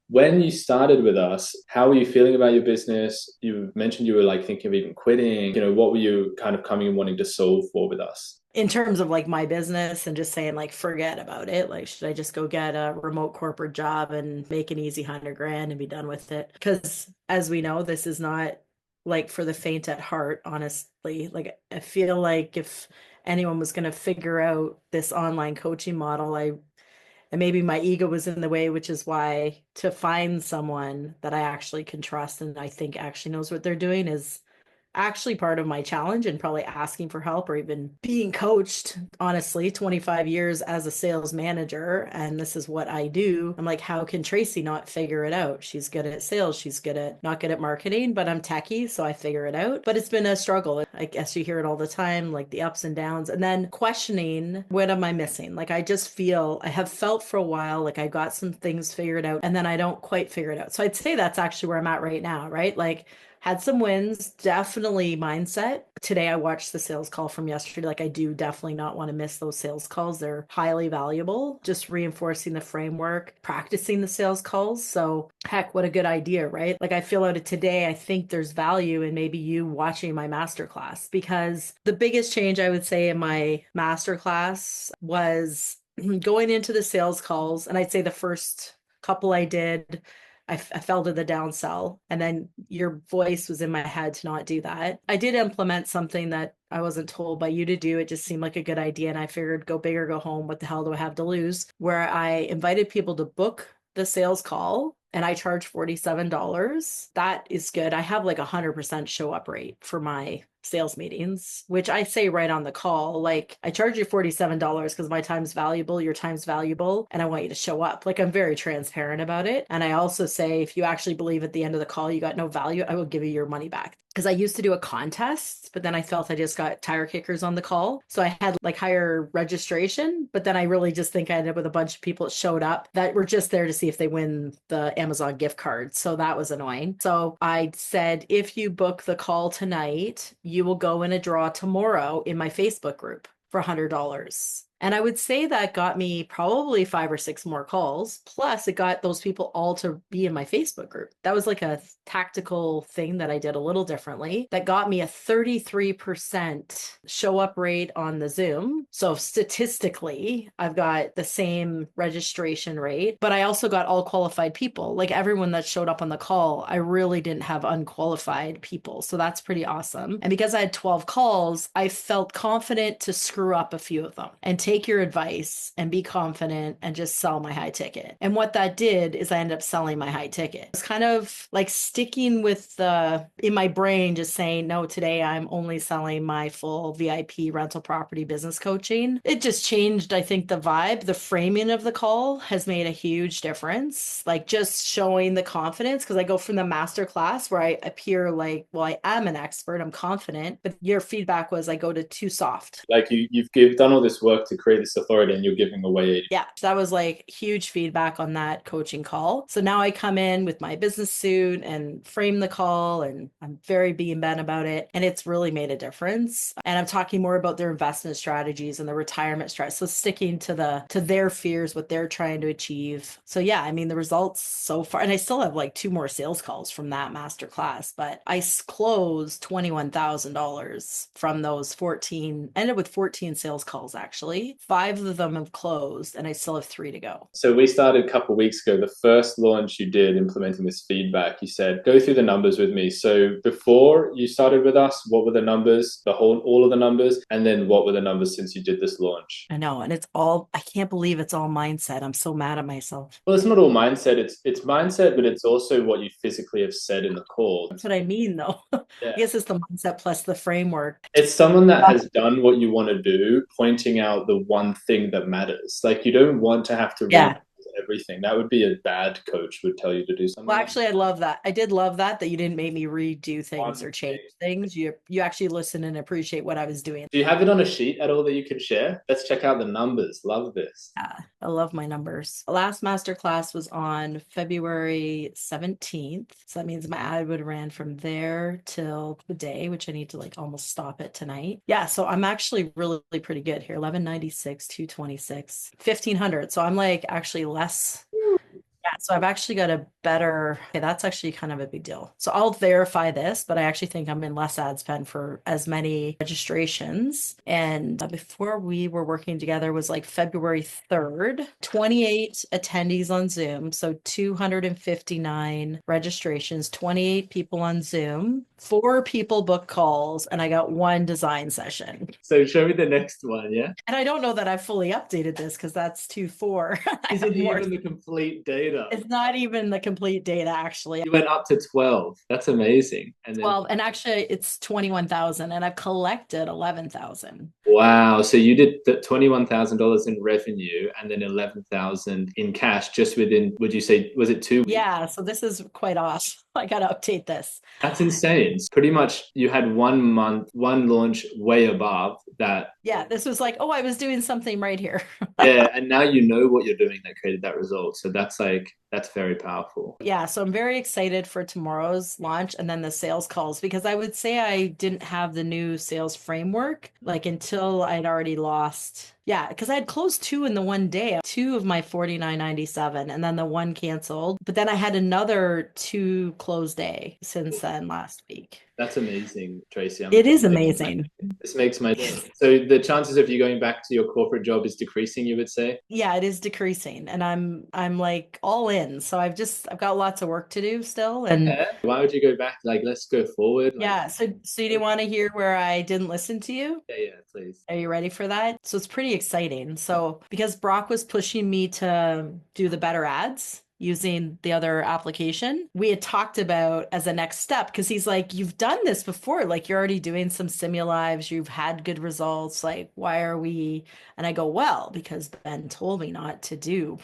When you started with us, how were you feeling about your business? You mentioned you were like thinking of even quitting. What were you kind of coming and wanting to solve for with us? In terms of like my business and just saying like forget about it, like should I just go get a remote corporate job and make an easy 100 grand and be done with it? Because as we know, this is not like for the faint at heart, honestly. Like I feel like if anyone was going to figure out this online coaching model, I and maybe my ego was in the way, which is why to find someone that I actually can trust and I think actually knows what they're doing is actually part of my challenge, and probably asking for help or even being coached, honestly, 25 years as a sales manager. And this is what I do. I'm like, how can Tracy not figure it out? She's good at sales. She's good at not good at marketing, but I'm techie. So I figure it out. But it's been a struggle. I guess you hear it all the time, like the ups and downs, and then questioning, what am I missing? Like, I just feel I have felt for a while like I got some things figured out and then I don't quite figure it out. So I'd say that's actually where I'm at right now, right? Like, had some wins, definitely mindset. Today I watched the sales call from yesterday. Like I do definitely not want to miss those sales calls. They're highly valuable. Just reinforcing the framework, practicing the sales calls. So heck, what a good idea, right? Like I feel out of today, I think there's value in maybe you watching my masterclass, because the biggest change I would say in my masterclass was going into the sales calls. And I'd say the first couple I did, I fell to the downsell, and then your voice was in my head to not do that. I did implement something that I wasn't told by you to do. It just seemed like a good idea. And I figured go big or go home. What the hell do I have to lose? Where I invited people to book the sales call and I charge $47. That is good. I have like 100% show up rate for my sales meetings, which I say right on the call. Like, I charge you $47 because my time's valuable, your time's valuable, and I want you to show up. Like, I'm very transparent about it. And I also say, if you actually believe at the end of the call you got no value, I will give you your money back. Because I used to do a contest, but then I felt I just got tire kickers on the call. So I had like higher registration, but then I really just think I ended up with a bunch of people that showed up that were just there to see if they win the Amazon gift card. So that was annoying. So I said, if you book the call tonight, you will go in a draw tomorrow in my Facebook group for $100. And I would say that got me probably 5 or 6 more calls. Plus, it got those people all to be in my Facebook group. That was like a tactical thing that I did a little differently that got me a 33% show up rate on the Zoom. So statistically, I've got the same registration rate, but I also got all qualified people. Like everyone that showed up on the call, I really didn't have unqualified people. So that's pretty awesome. And because I had 12 calls, I felt confident to screw up a few of them and take your advice and be confident and just sell my high ticket. And what that did is I ended up selling my high ticket. It's kind of like sticking with the, in my brain, just saying, no, today I'm only selling my full VIP rental property business coaching. It just changed, I think, the vibe. The framing of the call has made a huge difference. Like just showing the confidence, because I go from the master class where I appear like, well, I am an expert, I'm confident, but your feedback was I go to too soft. Like you've done all this work to create this authority and you're giving away. Yeah, so that was like huge feedback on that coaching call. So now I come in with my business suit and frame the call, and I'm very being Ben about it. And it's really made a difference. And I'm talking more about their investment strategies and the retirement strategy. So sticking to their fears, what they're trying to achieve. So yeah, I mean the results so far, and I still have like 2 more sales calls from that master class, but I closed $21,000 from those 14, ended with 14 sales calls actually. 5 of them have closed and I still have 3 to go. So we started a couple of weeks ago. The first launch you did implementing this feedback, you said, go through the numbers with me. So before you started with us, what were the numbers, all of the numbers? And then what were the numbers since you did this launch? I know. And it's all, I can't believe it's all mindset. I'm so mad at myself. Well, it's not all mindset. It's mindset, but it's also what you physically have said in the call. That's what I mean, though. I Yeah. guess it's the mindset plus the framework. It's someone that has done what you want to do, pointing out the one thing that matters. Like you don't want to have to run Yeah. everything. That would be a bad coach would tell you to do Well, something like actually, I love that. I did love that you didn't make me redo things one or change thing. things. You actually listen and appreciate what I was doing. Do you have it on a sheet at all that you can share? Let's check out the numbers. Love this. Yeah, I love my numbers. The last masterclass was on February 17th. So that means my ad would ran from there till the day, which I need to like almost stop it tonight. Yeah, so I'm actually really pretty good here. 1196, 226, 1500. So I'm like actually less. Yeah, So I've actually got a better, okay, that's actually kind of a big deal. So I'll verify this, but I actually think I'm in less ad spend for as many registrations. And before we were working together was like February 3rd, 28 attendees on Zoom. So 259 registrations, 28 people on Zoom, 4 people book calls, and I got 1 design session. So show me the next one, yeah? And I don't know that I've fully updated this because that's 2-4. Is it even the complete data? It's not even the complete data, actually. You went up to 12. That's amazing. And then 12, and actually it's 21,000, and I've collected 11,000. wow. So you did $21,000 in revenue and then 11,000 in cash just within, would you say, was it 2 weeks? Yeah, so this is quite off. I got to update this. That's insane. Pretty much you had 1 month, one launch way above that. Yeah, this was like, oh, I was doing something right here. Yeah. And now you know what you're doing that created that result. So that's like, that's very powerful. Yeah, so I'm very excited for tomorrow's launch and then the sales calls, because I would say I didn't have the new sales framework like until I'd already lost. Yeah, because I had closed 2 in the one day, 2 of my 49.97, and then the 1 canceled. But then I had another 2 close day since then last week. That's amazing, Tracy. It is amazing. This makes my day. So the chances of you going back to your corporate job is decreasing, you would say? Yeah, it is decreasing, and I'm like all in. So I've got lots of work to do still. And Yeah. Why would you go back? Like, let's go forward. Like, yeah, so do you want to hear where I didn't listen to you? yeah, please. Are you ready for that? So it's pretty exciting. So because Brock was pushing me to do the better ads using the other application, we had talked about as a next step, because he's like, you've done this before, like you're already doing some simulives, you've had good results, like why are we? And I go, well, because Ben told me not to do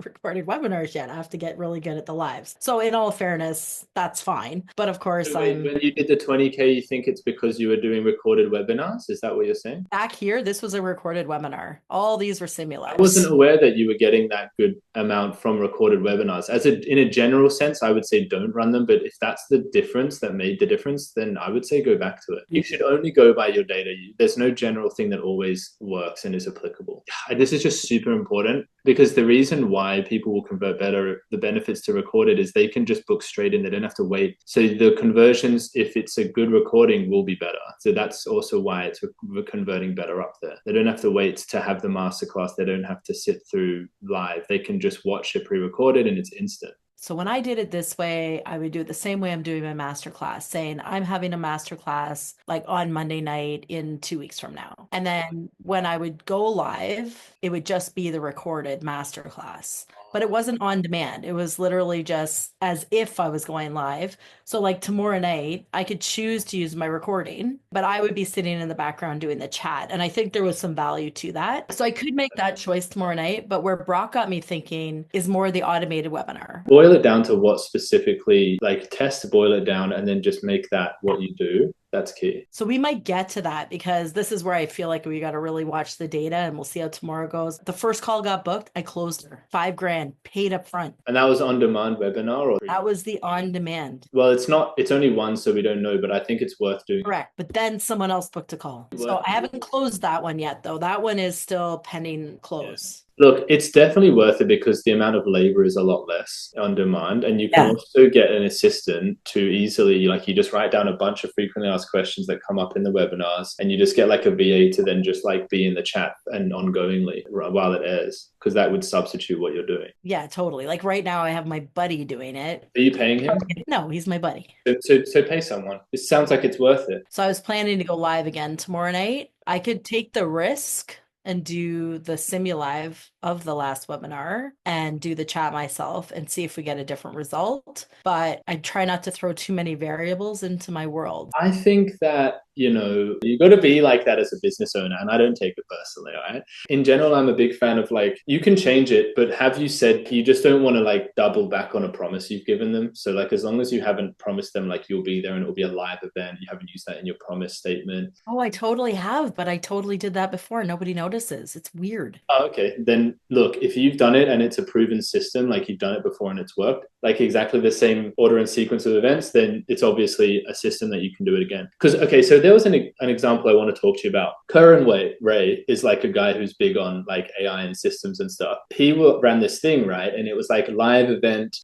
recorded webinars yet. I have to get really good at the lives. So in all fairness, that's fine. But of course, So wait, when you did the 20K, you think it's because you were doing recorded webinars? Is that what you're saying? Back here, this was a recorded webinar. All these were simulives. I wasn't aware that you were getting that good amount from recorded webinars. In a general sense, I would say don't run them. But if that's the difference that made the difference, then I would say go back to it. You should only go by your data. There's no general thing that always works and is applicable. And this is just super important, because the reason why people will convert better, the benefits to recorded, is they can just book straight in. They don't have to wait. So the conversions, if it's a good recording, will be better. So that's also why it's converting better up there. They don't have to wait to have the masterclass. They don't have to sit through live. They can just watch it pre-recorded and it's instant. So when I did it this way, I would do it the same way I'm doing my masterclass, saying I'm having a masterclass like on Monday night in 2 weeks from now. And then when I would go live, it would just be the recorded masterclass. But it wasn't on demand. It was literally just as if I was going live. So like tomorrow night, I could choose to use my recording, but I would be sitting in the background doing the chat. And I think there was some value to that. So I could make that choice tomorrow night, but where Brock got me thinking is more the automated webinar. Boil it down to what specifically, like boil it down and then just make that what you do. That's key. So we might get to that, because this is where I feel like we got to really watch the data, and we'll see how tomorrow goes. The first call got booked. I closed her. $5,000 paid up front. And that was on demand webinar, or that was the on demand. Well, it's only one, so we don't know, but I think it's worth doing. Correct. But then someone else booked a call. So I haven't closed that one yet, though. That one is still pending close. Yeah. Look, it's definitely worth it because the amount of labor is a lot less on demand. And you can also get an assistant to easily, like you just write down a bunch of frequently asked questions that come up in the webinars, and you just get like a VA to then just like be in the chat and ongoingly while it airs, because that would substitute what you're doing. Yeah, totally. Like right now I have my buddy doing it. Are you paying him? No, he's my buddy. So pay someone. It sounds like it's worth it. So I was planning to go live again tomorrow night. I could take the risk and do the simulive of the last webinar and do the chat myself and see if we get a different result. But I try not to throw too many variables into my world. I think that, you got to be like that as a business owner, and I don't take it personally, all right? In general, I'm a big fan of like, you can change it, but have you said you just don't want to like double back on a promise you've given them? So like, as long as you haven't promised them like you'll be there and it'll be a live event, you haven't used that in your promise statement. Oh, I totally have, but I totally did that before. Nobody notices. It's weird. Oh, okay. Then look, if you've done it and it's a proven system, like you've done it before and it's worked, like exactly the same order and sequence of events, then it's obviously a system that you can do it again. Because, okay, so there was an example I want to talk to you about. Curran Ray is like a guy who's big on like AI and systems and stuff. He ran this thing, right? And it was like a live event,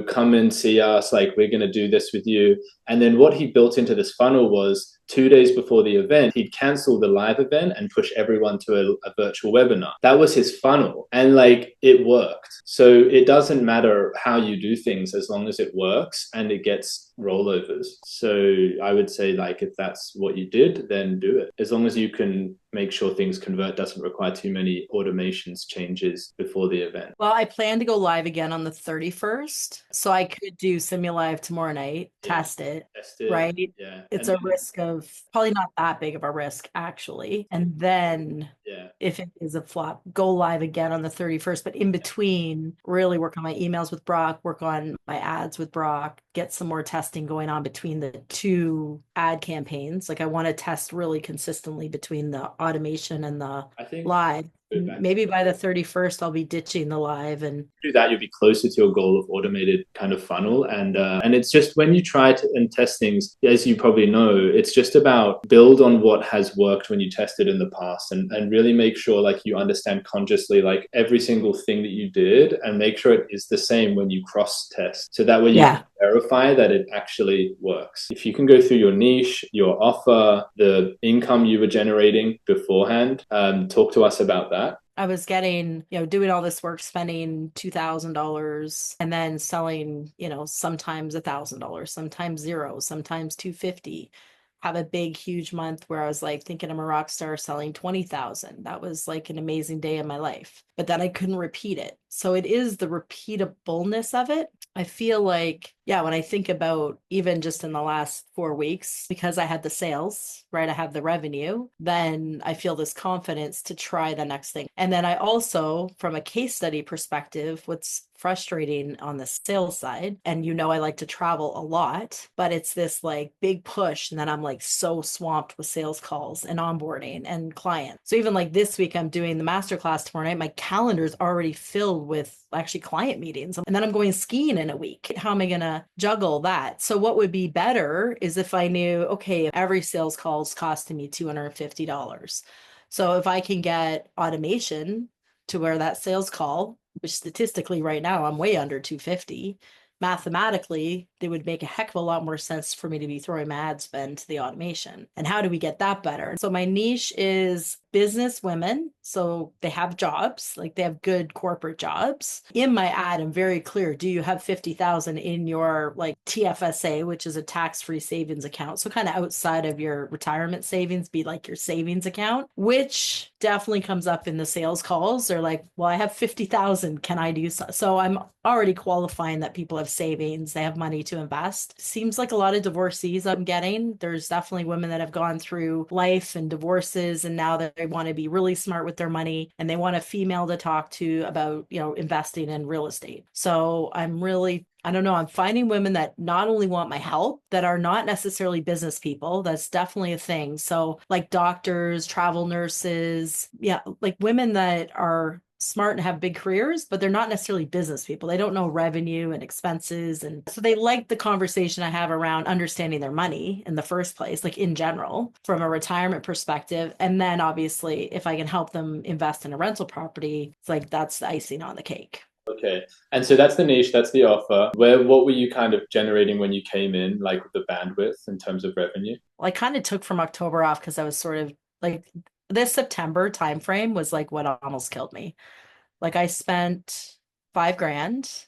come and see us, like we're going to do this with you. And then what he built into this funnel was 2 days before the event, he'd cancel the live event and push everyone to a virtual webinar. That was his funnel. And like it worked. So it doesn't matter how you do things as long as it works and it gets rollovers. So I would say like if that's what you did, then do it. As long as you can make sure things convert, doesn't require too many automations changes before the event. Well, I plan to go live again on the 31st. So I could do Simulive tomorrow night, test it, right? Yeah. It's a risk of probably not that big of a risk, actually. And then if it is a flop, go live again on the 31st. But in between, really work on my emails with Brock, work on my ads with Brock, get some more testing going on between the two ad campaigns. Like I want to test really consistently between the automation and the live. Maybe by the 31st, I'll be ditching the live and do that. You'll be closer to your goal of automated kind of funnel. And it's just when you try to and test things, as you probably know, it's just about build on what has worked when you tested in the past and really make sure like you understand consciously like every single thing that you did and make sure it is the same when you cross test. So that way you can verify that it actually works. If you can go through your niche, your offer, the income you were generating beforehand, talk to us about that. I was getting, doing all this work, spending $2,000 and then selling, sometimes $1,000, sometimes zero, sometimes 250. Have a big, huge month where I was like thinking I'm a rock star selling 20,000. That was like an amazing day in my life, but then I couldn't repeat it. So it is the repeatableness of it. I feel like, when I think about even just in the last 4 weeks, because I had the sales, right? I have the revenue, then I feel this confidence to try the next thing. And then I also, from a case study perspective, what's frustrating on the sales side, and I like to travel a lot, but it's this like big push. And then I'm like so swamped with sales calls and onboarding and clients. So even like this week, I'm doing the masterclass tomorrow night. My calendar is already filled with actually client meetings. And then I'm going skiing in a week. How am I going to juggle that? So what would be better is if I knew, okay, every sales call is costing me $250. So if I can get automation to where that sales call, which statistically right now I'm way under 250, mathematically, it would make a heck of a lot more sense for me to be throwing my ad spend to the automation. And how do we get that better? So my niche is business women. So they have jobs, like they have good corporate jobs. In my ad, I'm very clear. Do you have 50,000 in your like TFSA, which is a tax-free savings account? So kind of outside of your retirement savings, be like your savings account, which definitely comes up in the sales calls. They're like, well, I have 50,000. Can I do so? So I'm already qualifying that people have savings. They have money to invest. Seems like a lot of divorcees I'm getting. There's definitely women that have gone through life and divorces, and now they want to be really smart with their money and they want a female to talk to about, investing in real estate. So I don't know, I'm finding women that not only want my help, that are not necessarily business people. That's definitely a thing. So like doctors, travel nurses, like women that are smart and have big careers, but they're not necessarily business people. They don't know revenue and expenses. And so they like the conversation I have around understanding their money in the first place, like in general, from a retirement perspective. And then obviously, if I can help them invest in a rental property, it's like that's the icing on the cake. Okay. And so that's the niche, that's the offer. What were you kind of generating when you came in, like with the bandwidth in terms of revenue? Well, I kind of took from October off because I was sort of like this September timeframe was like what almost killed me. Like I spent $5,000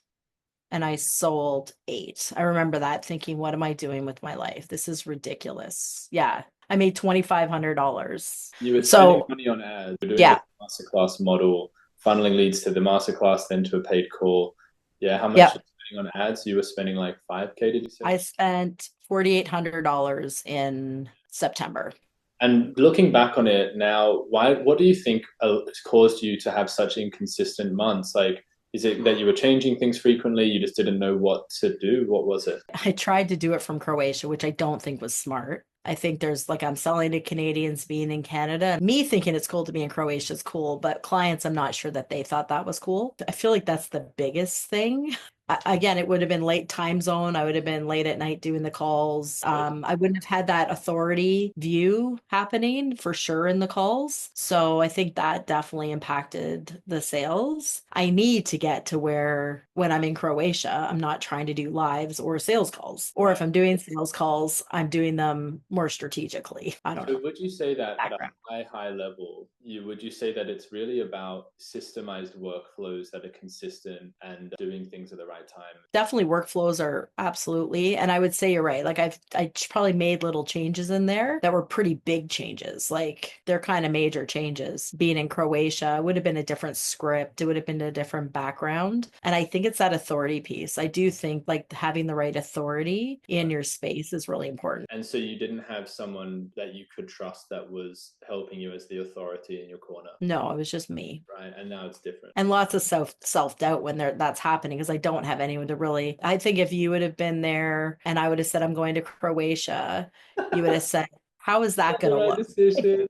and I sold 8. I remember that thinking, what am I doing with my life? This is ridiculous. Yeah. I made $2,500. You were spending money on ads. You were doing the masterclass model, funneling leads to the masterclass, then to a paid call. Yeah. How much were you spending on ads? You were spending like 5K, did you say? I spent $4,800 in September. And looking back on it now, what do you think caused you to have such inconsistent months? Like, is it that you were changing things frequently? You just didn't know what to do? What was it? I tried to do it from Croatia, which I don't think was smart. I think there's like I'm selling to Canadians being in Canada. Me thinking it's cool to be in Croatia is cool, but clients, I'm not sure that they thought that was cool. I feel like that's the biggest thing. again, it would have been late time zone. I would have been late at night doing the calls. I wouldn't have had that authority view happening for sure in the calls. So I think that definitely impacted the sales. I need to get to where when I'm in Croatia, I'm not trying to do lives or sales calls. Or if I'm doing sales calls, I'm doing them more strategically. I don't So know. would you say that at a Background. high level, would you say that it's really about systemized workflows that are consistent and doing things at the right time? Definitely workflows are absolutely. And I would say you're right. Like probably made little changes in there that were pretty big changes. Like they're kind of major changes. Being in Croatia, it would have been a different script. It would have been a different background. And I think it's that authority piece. I do think like having the right authority in your space is really important. And so you didn't have someone that you could trust that was helping you as the authority in your corner, No, it was just me. right? And now it's different. And lots of self-doubt when that's happening because I don't have anyone to really. I think if you would have been there and I would have said I'm going to Croatia, you would have said, how is that The going to right look? decision.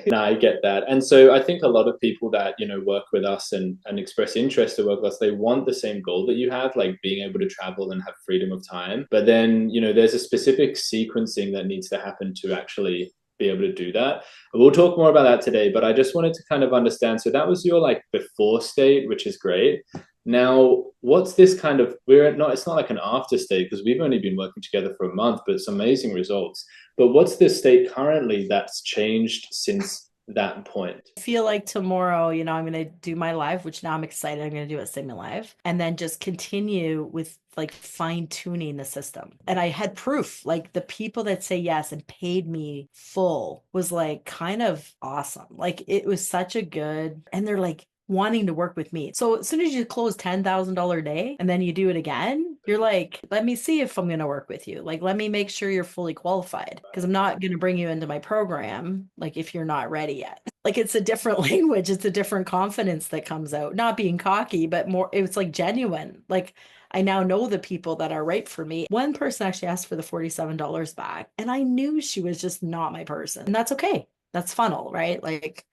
No, I get that. And so I think a lot of people that, work with us and express interest to work with us, they want the same goal that you have, like being able to travel and have freedom of time. But then, there's a specific sequencing that needs to happen to actually be able to do that. We'll talk more about that today, but I just wanted to kind of understand. So that was your like before state, which is great. Now, what's this kind of, it's not like an after state because we've only been working together for a month, but it's amazing results. But what's the state currently that's changed since that point? I feel like tomorrow, I'm going to do my live, which now I'm excited. I'm going to do a Sigma live and then just continue with like fine tuning the system. And I had proof, like the people that say yes and paid me full was like kind of awesome. Like it was such a good, and they're like, wanting to work with me. So as soon as you close $10,000 a day and then you do it again, you're like, let me see if I'm going to work with you. Like, let me make sure you're fully qualified because I'm not going to bring you into my program. Like, if you're not ready yet, like it's a different language. It's a different confidence that comes out, not being cocky, but more, it's like genuine. Like, I now know the people that are right for me. One person actually asked for the $47 back, and I knew she was just not my person. And that's okay. That's funnel, right? Like,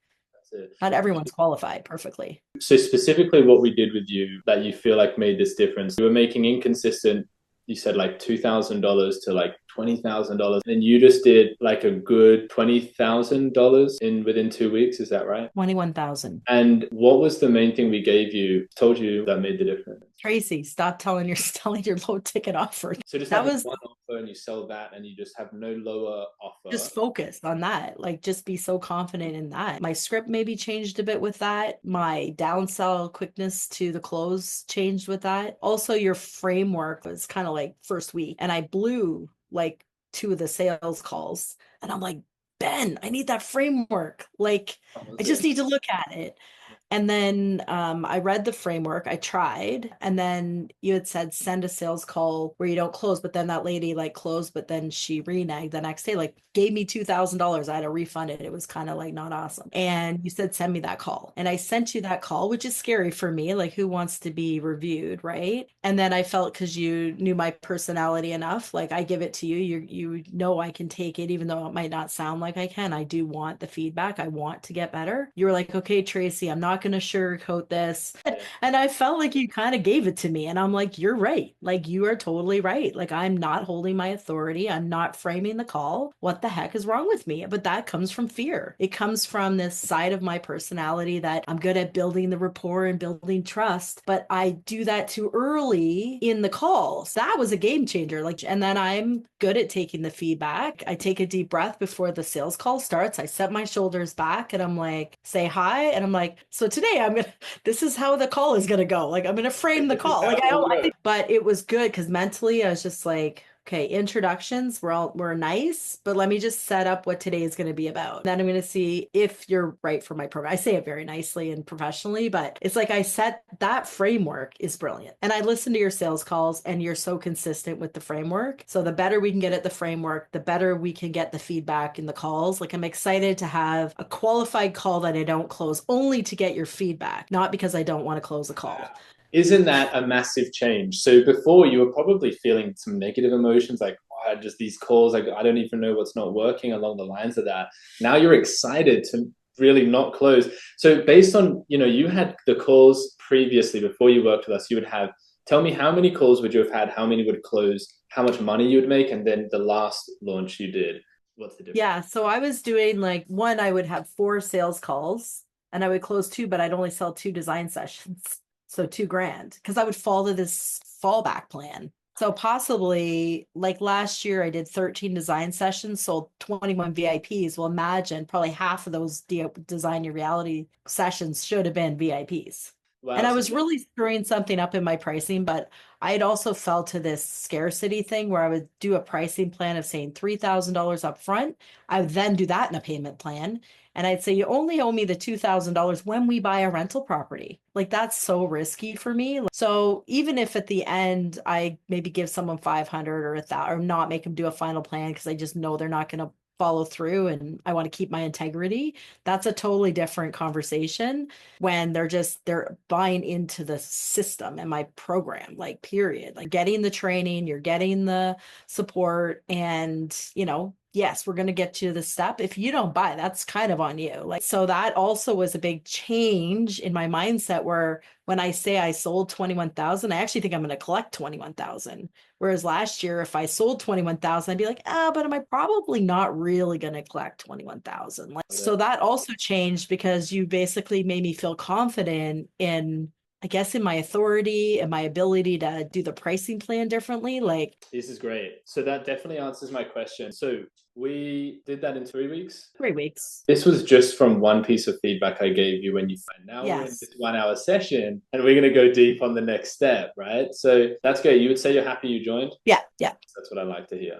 not everyone's qualified perfectly. So specifically what we did with you that you feel like made this difference, you were making inconsistent, you said like $2,000 to like $20,000, and you just did like a good $20,000 in within 2 weeks. Is that right? 21,000. And what was the main thing we told you that made the difference? Tracy, stop telling your low ticket offer. So just That have was one offer and you sell that and you just have no lower offer. just focused on that. Like just be so confident in that. My script maybe changed a bit with that. My downsell quickness to the close changed with that. Also, your framework was kind of like first week, and I blew like two of the sales calls, and I'm like, Ben, I need that framework. Like, I just need to look at it. And then I read the framework, I tried, and then you had said send a sales call where you don't close, but then that lady like closed, but then she reneged the next day, like gave me $2,000. I had to refund it. It was kind of like not awesome. And you said send me that call. And I sent you that call, which is scary for me. Like who wants to be reviewed, right? And then I felt because you knew my personality enough, like I give it to you. You know I can take it, even though it might not sound like I can. I do want the feedback. I want to get better. You were like, okay, Tracy, I'm not going to sugarcoat this. And I felt like you kind of gave it to me. And I'm like, you're right. Like, you are totally right. Like, I'm not holding my authority. I'm not framing the call. What the heck is wrong with me? But that comes from fear. It comes from this side of my personality that I'm good at building the rapport and building trust, but I do that too early in the calls. That was a game changer. Like, and then I'm good at taking the feedback. I take a deep breath before the sales call starts. I set my shoulders back and I'm like, say hi. And I'm like, so today this is how the call is gonna go. Like I'm gonna frame the call. Like I think, but it was good because mentally I was just like, okay, introductions, we're nice, but let me just set up what today is going to be about. Then I'm going to see if you're right for my program. I say it very nicely and professionally, but it's like I set that framework is brilliant. And I listen to your sales calls and you're so consistent with the framework. So the better we can get at the framework, the better we can get the feedback in the calls. Like I'm excited to have a qualified call that I don't close only to get your feedback, not because I don't want to close a call. Isn't that a massive change? So before you were probably feeling some negative emotions like, oh, just these calls, like I don't even know what's not working along the lines of that. Now you're excited to really not close. So based on, you had the calls previously before you worked with us, you would have Tell me, how many calls would you have had? How many would close? How much money you would make? And then the last launch you did, what's the difference? Yeah, so I was doing like one, I would have four sales calls and I would close two, but I'd only sell two design sessions. So 2 grand because I would follow this fallback plan. So possibly like last year, I did 13 design sessions, sold 21 VIPs. Well, imagine probably half of those design your reality sessions should have been VIPs. And Wow. I So was really screwing something up in my pricing, but I'd also fell to this scarcity thing where I would do a pricing plan of saying $3,000 up front. I would then do that in a payment plan. And I'd say, you only owe me the $2,000 when we buy a rental property. Like that's so risky for me. So even if at the end I maybe give someone 500 or 1,000 or not make them do a final plan because I just know they're not going to follow through and I want to keep my integrity, that's a totally different conversation when they're buying into the system and my program, like period. Like getting the training, you're getting the support, and yes, we're going to get to the step. If you don't buy, that's kind of on you. Like, so that also was a big change in my mindset where when I say I sold 21,000, I actually think I'm going to collect 21,000. Whereas last year, if I sold 21,000, I'd be like, but am I probably not really going to collect 21,000? Like, so that also changed because you basically made me feel confident in, I guess, in my authority and my ability to do the pricing plan differently. Like this is great. So that definitely answers my question. So we did that in 3 weeks. 3 weeks. This was just from one piece of feedback I gave you when you find. Now we're in Yes. this 1 hour session and we're going to go deep on the next step, right? So that's great. You would say you're happy you joined? Yeah. Yeah. That's what I like to hear.